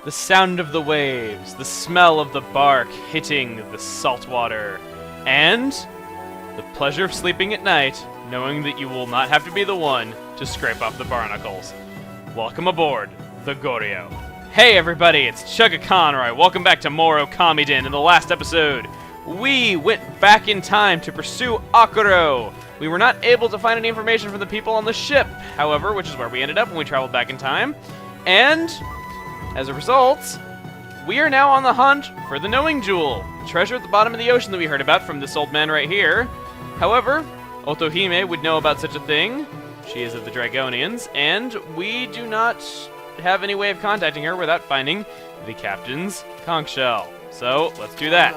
the sound of the waves, the smell of the bark hitting the salt water, and the pleasure of sleeping at night, knowing that you will not have to be the one to scrape off the barnacles. Welcome aboard the Goryo. Hey everybody, it's Chugga Conroy. Welcome back to more Okamiden. In the last episode, we went back in time to pursue Akuro. We were not able to find any information from the people on the ship, however, which is where we ended up when we traveled back in time. And as a result, we are now on the hunt for the Knowing Jewel, the treasure at the bottom of the ocean that we heard about from this old man right here. However, Otohime would know about such a thing. She is of the Dragonians, and we do not have any way of contacting her without finding the captain's Conch Shell. So, let's do that.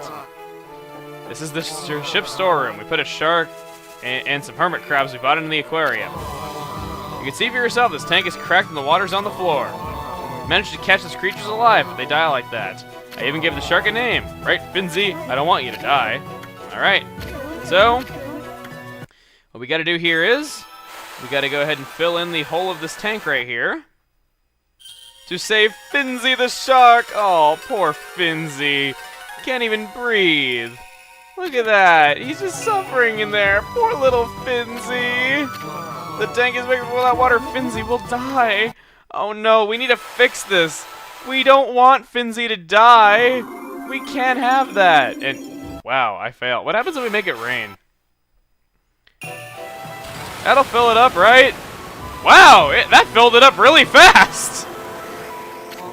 This is the ship's storeroom. We put a shark and some hermit crabs we bought into the aquarium. You can see for yourself, this tank is cracked and the water's on the floor. Managed to catch these creatures alive, but they die like that. I even gave the shark a name. Right, Finzi? I don't want you to die. Alright. So, what we gotta do here is, we gotta go ahead and fill in the hole of this tank right here to save Finzi the shark. Oh, poor Finzi. Can't even breathe. Look at that. He's just suffering in there. Poor little Finzi. The tank is making all that water. Finzi will die. Oh no, we need to fix this. We don't want Finzi to die. We can't have that. And wow, I failed. What happens if we make it rain? That'll fill it up, right? Wow, that filled it up really fast.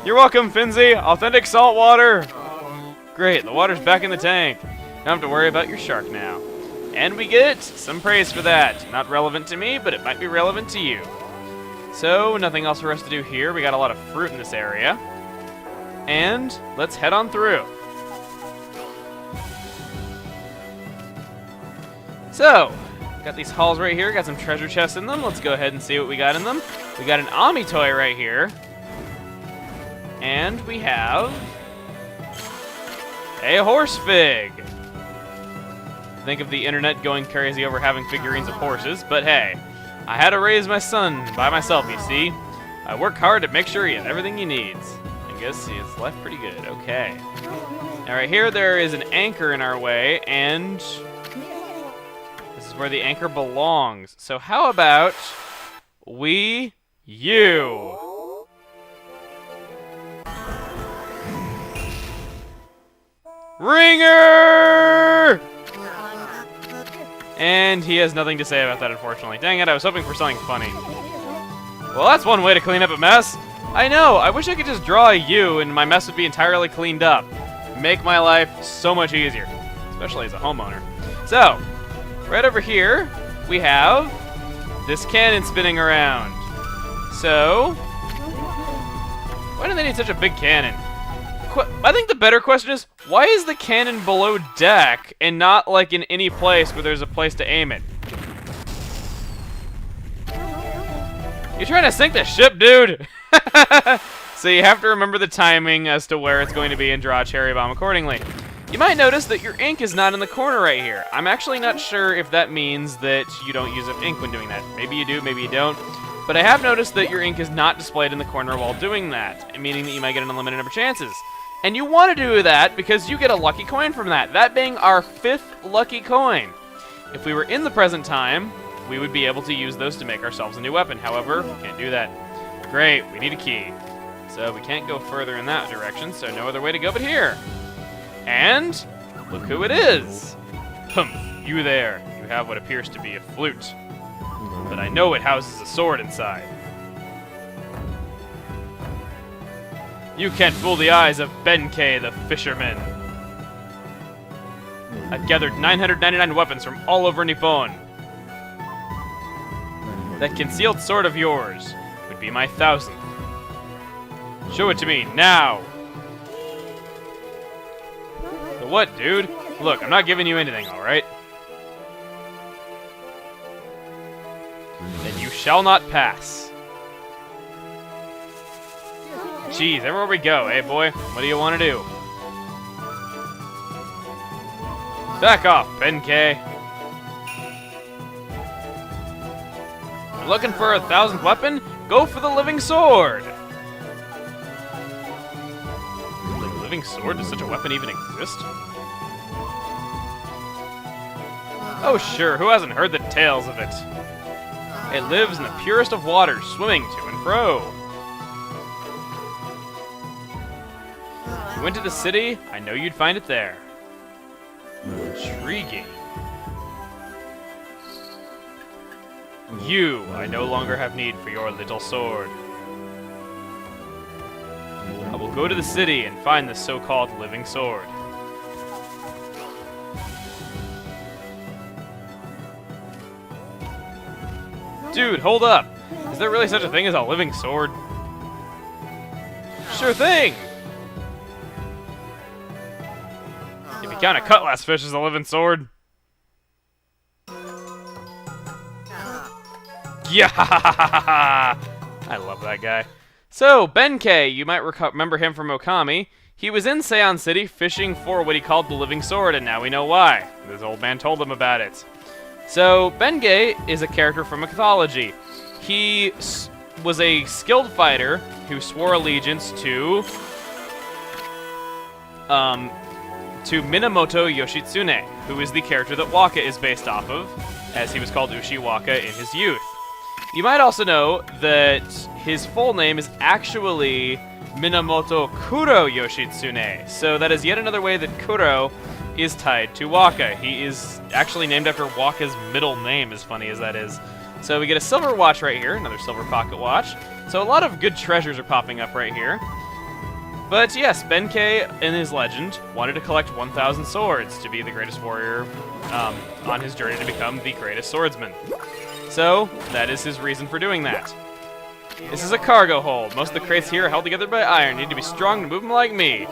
You're welcome, Finzi. Authentic salt water. Great, the water's back in the tank. Don't have to worry about your shark now. And we get some praise for that. Not relevant to me, but it might be relevant to you. So, nothing else for us to do here. We got a lot of fruit in this area. And let's head on through. So, got these halls right here. Got some treasure chests in them. Let's go ahead and see what we got in them. We got an Ami toy right here. And we have a horse fig. Think of the internet going crazy over having figurines of horses, but hey, I had to raise my son by myself, you see. I work hard to make sure he has everything he needs. I guess he has life pretty good. Okay. All right, here there is an anchor in our way, and this is where the anchor belongs. So how about you? Ringer! And he has nothing to say about that, unfortunately. Dang it, I was hoping for something funny. Well, that's one way to clean up a mess. I know, I wish I could just draw a U and my mess would be entirely cleaned up. Make my life so much easier, especially as a homeowner. So, right over here, we have this cannon spinning around. So, why do they need such a big cannon? I think the better question is, why is the cannon below deck and not like in any place where there's a place to aim it? You trying to sink the ship, dude? So you have to remember the timing as to where it's going to be and draw a cherry bomb accordingly. You might notice that your ink is not in the corner right here. I'm actually not sure if that means that you don't use up ink when doing that. Maybe you do, maybe you don't. But I have noticed that your ink is not displayed in the corner while doing that, meaning that you might get an unlimited number of chances. And you want to do that because you get a lucky coin from that, that being our 5th lucky coin. If we were in the present time, we would be able to use those to make ourselves a new weapon. However, we can't do that. Great, we need a key. So we can't go further in that direction, so no other way to go but here. And look who it is. You there. You have what appears to be a flute. But I know it houses a sword inside. You can't fool the eyes of Benkei the fisherman. I've gathered 999 weapons from all over Nippon. That concealed sword of yours would be my 1000th. Show it to me, now! The what, dude? Look, I'm not giving you anything, alright? Then you shall not pass. Jeez, everywhere we go, eh, boy? What do you want to do? Back off, Benkei. Looking for a 1000th weapon? Go for the living sword! living sword? Does such a weapon even exist? Oh sure, who hasn't heard the tales of it? It lives in the purest of waters, swimming to and fro. If you went to the city, I know you'd find it there. Intriguing. You, I no longer have need for your little sword. I will go to the city and find the so-called living sword. Dude, hold up! Is there really such a thing as a living sword? Sure thing! If you count a cutlass fish as a living sword. Yeah! I love that guy. So, Benkei, you might remember him from Okami. He was in Seion City fishing for what he called the living sword, and now we know why. This old man told him about it. So, Benkei is a character from mythology. He was a skilled fighter who swore allegiance to Minamoto Yoshitsune, who is the character that Waka is based off of, as he was called Ushiwaka in his youth. You might also know that his full name is actually Minamoto Kuro Yoshitsune, so that is yet another way that Kuro is tied to Waka. He is actually named after Waka's middle name, as funny as that is. So we get a silver watch right here, another silver pocket watch. So a lot of good treasures are popping up right here. But yes, Benkei, in his legend, wanted to collect 1,000 swords to be the greatest warrior on his journey to become the greatest swordsman. So, that is his reason for doing that. This is a cargo hold. Most of the crates here are held together by iron. Need to be strong to move them like me.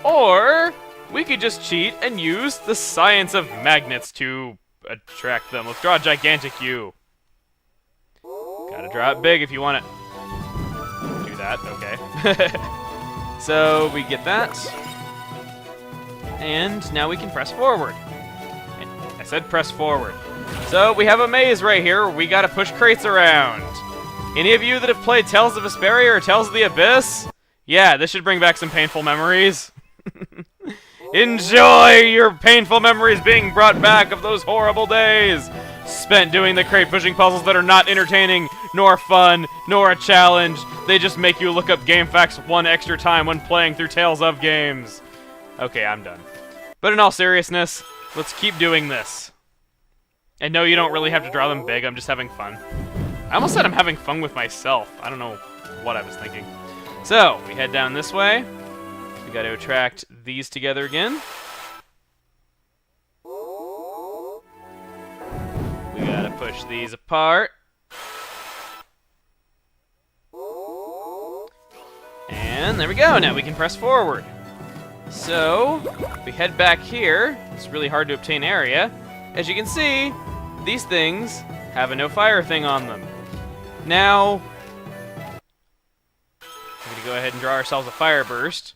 Or, we could just cheat and use the science of magnets to attract them. Let's draw a gigantic U. Gotta draw it big if you want it. Do that, okay. So, we get that. And now we can press forward. And I said press forward. So, we have a maze right here where we gotta push crates around. Any of you that have played Tales of Vesperia or Tales of the Abyss? Yeah, this should bring back some painful memories. Enjoy your painful memories being brought back of those horrible days spent doing the crate pushing puzzles that are not entertaining, nor fun, nor a challenge. They just make you look up game facts one extra time when playing through Tales of games. Okay, I'm done. But in all seriousness, let's keep doing this. And no, you don't really have to draw them big, I'm just having fun. I almost said I'm having fun with myself. I don't know what I was thinking. So, we head down this way. We gotta attract these together again. We gotta push these apart. And there we go, now we can press forward. So, we head back here. It's really hard to obtain area. As you can see, these things have a no fire thing on them. Now, we're going to go ahead and draw ourselves a fire burst.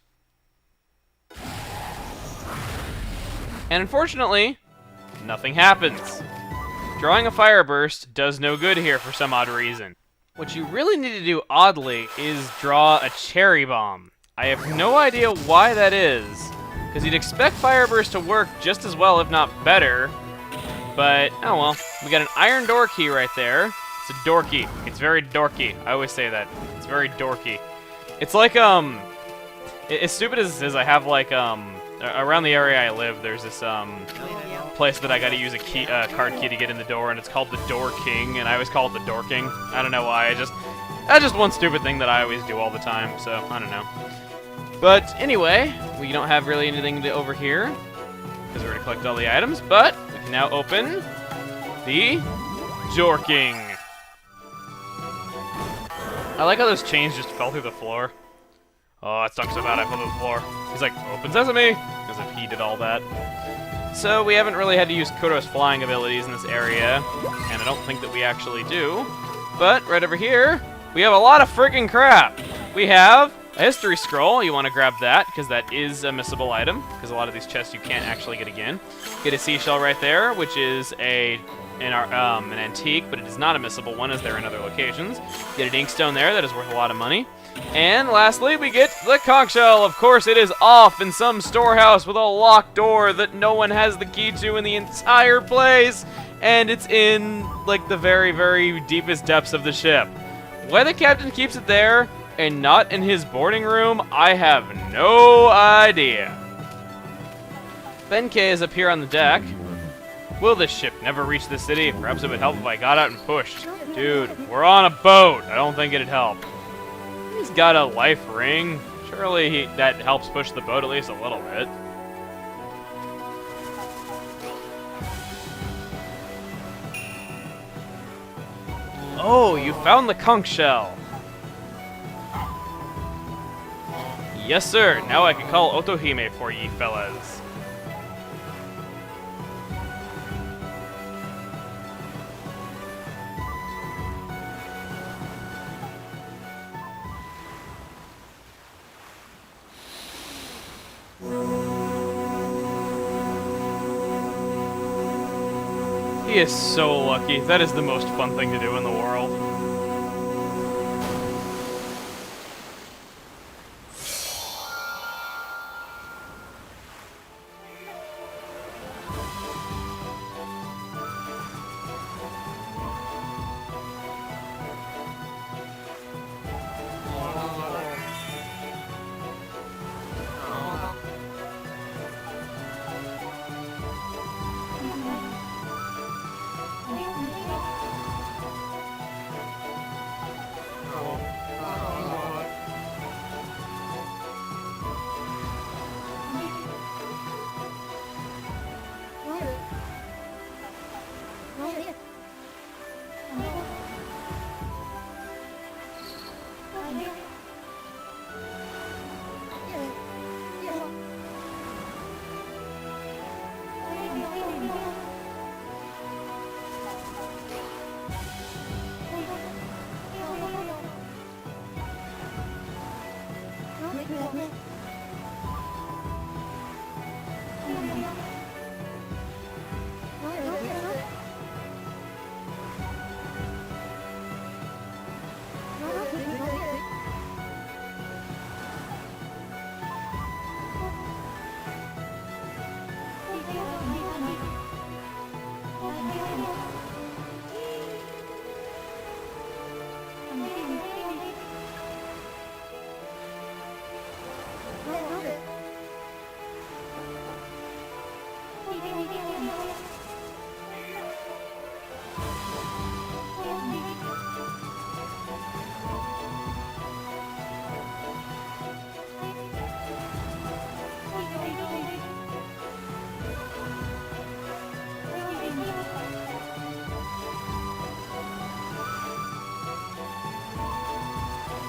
And unfortunately, nothing happens. Drawing a fire burst does no good here for some odd reason. What you really need to do oddly is draw a cherry bomb. I have no idea why that is, because you'd expect fire burst to work just as well, if not better. But, oh well. We got an iron door key right there. It's a door key. It's very dorky. I always say that. It's very dorky. It's like, as stupid as this is, I have like, around the area I live, there's this, place that I gotta use a card key to get in the door, and it's called the Door King, and I always call it the Door King. I don't know why, that's just one stupid thing that I always do all the time, so, I don't know. But, anyway, we don't have really anything over here, because we already collected all the items, but we can now open the Door King. I like how those chains just fell through the floor. Oh, it stunk so bad I fell through the floor. He's like, open sesame, as if he did all that. So we haven't really had to use Kuro's flying abilities in this area, and I don't think that we actually do. But right over here, we have a lot of freaking crap. We have a history scroll. You want to grab that, because that is a missable item, because a lot of these chests you can't actually get again. Get a seashell right there, which is an antique, but it is not a missable one, as they're in other locations. Get an inkstone there, that is worth a lot of money. And lastly, we get the Conch Shell. Of course, it is off in some storehouse with a locked door that no one has the key to in the entire place. And it's in, like, the very, very deepest depths of the ship. Why the captain keeps it there and not in his boarding room, I have no idea. Benkei is up here on the deck. Will this ship never reach the city? Perhaps it would help if I got out and pushed. Dude, we're on a boat. I don't think it'd help. He's got a life ring. Surely that helps push the boat at least a little bit. Oh, you found the Conch Shell. Yes, sir. Now I can call Otohime for ye fellas. He is so lucky. That is the most fun thing to do in the world.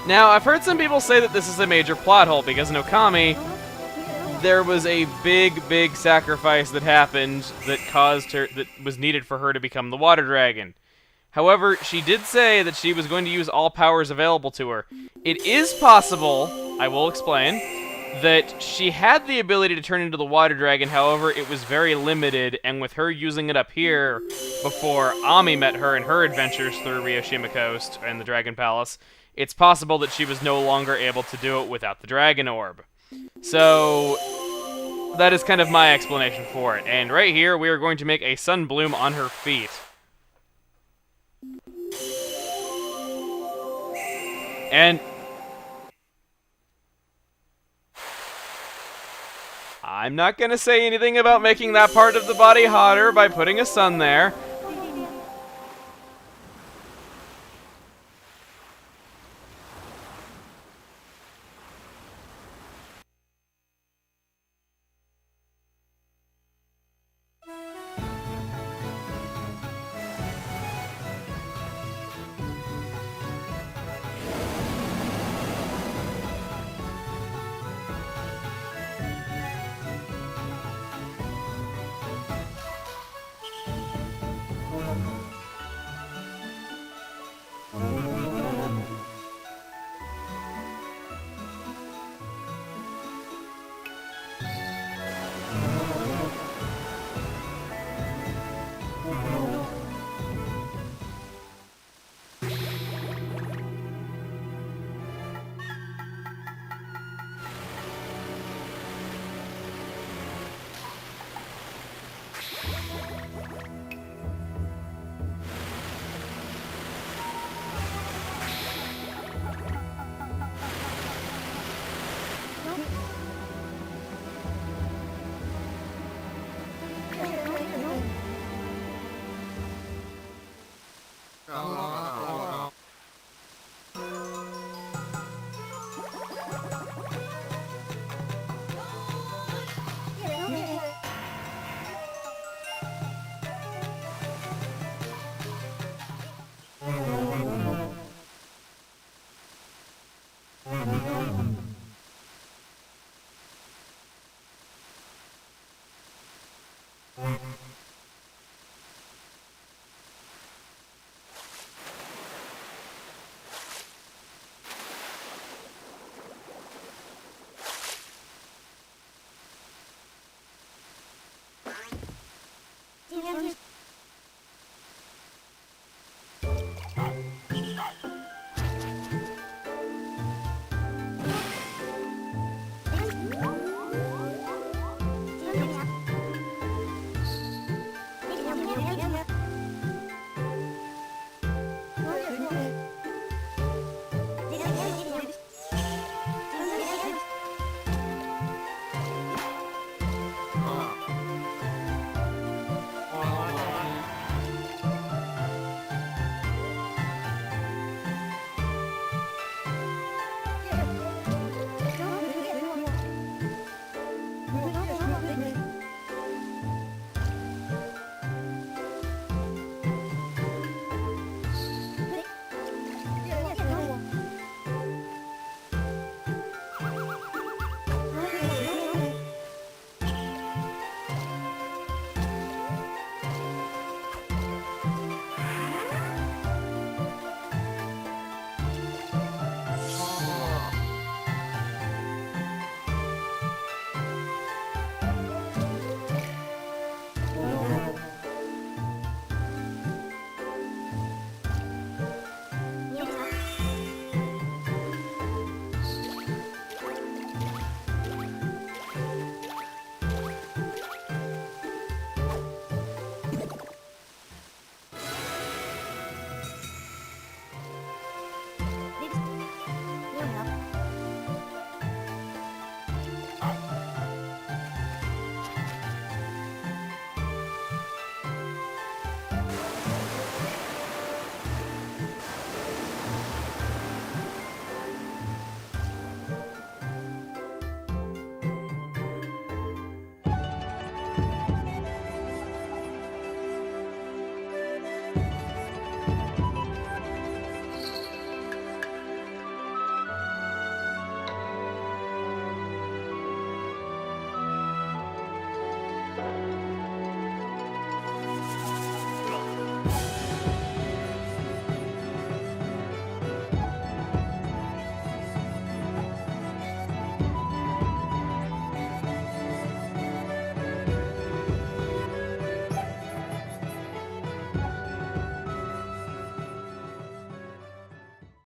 Now, I've heard some people say that this is a major plot hole because in Okami, there was a big, big sacrifice that happened that caused her, that was needed for her to become the water dragon. However, she did say that she was going to use all powers available to her. It is possible, I will explain, that she had the ability to turn into the water dragon, however, it was very limited, and with her using it up here before Ami met her in her adventures through Ryoshima Coast and the Dragon Palace, it's possible that she was no longer able to do it without the Dragon Orb. So, that is kind of my explanation for it. And right here, we are going to make a sun bloom on her feet. And I'm not going to say anything about making that part of the body hotter by putting a sun there.